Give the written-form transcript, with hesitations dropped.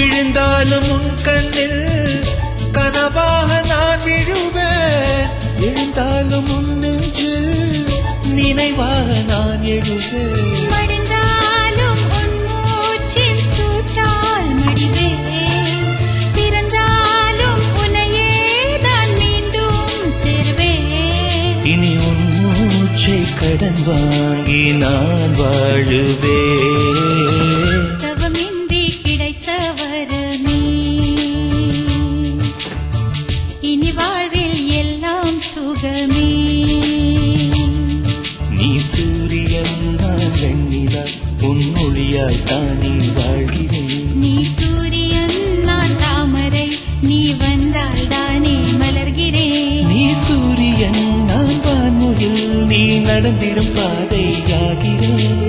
விழுந்தாலும் உன் கண்ணில் கனவாக நான் விழுவேன். எழுந்தாலும் உன் நெஞ்சில் நினைவாக நான் எழுவேன். மடிந்தாலும் உன் மூச்சின் சூட்டால் மடிவேன். பிறந்தாலும் உன்னையே தான் மீண்டும் சேர்வேன். இனி உன் மூச்சை கடன் வாங்கி நான் வாழுவேன். தவமின்றி கிடைத்த வரமே இனி வாழ்வில் எல்லாம் சுகமே. நீ சூரியன் நான் வெண்ணிலா உன் மொழியாய் தானே வாழ்கிறேன். நீ சூரியன் நான் தாமரை நீ வந்தால் தானே மலர்கிறேன். நீ சூரியன் நான் வான்முகில் நீ நடந்திடும் பாதையாகிறேன்.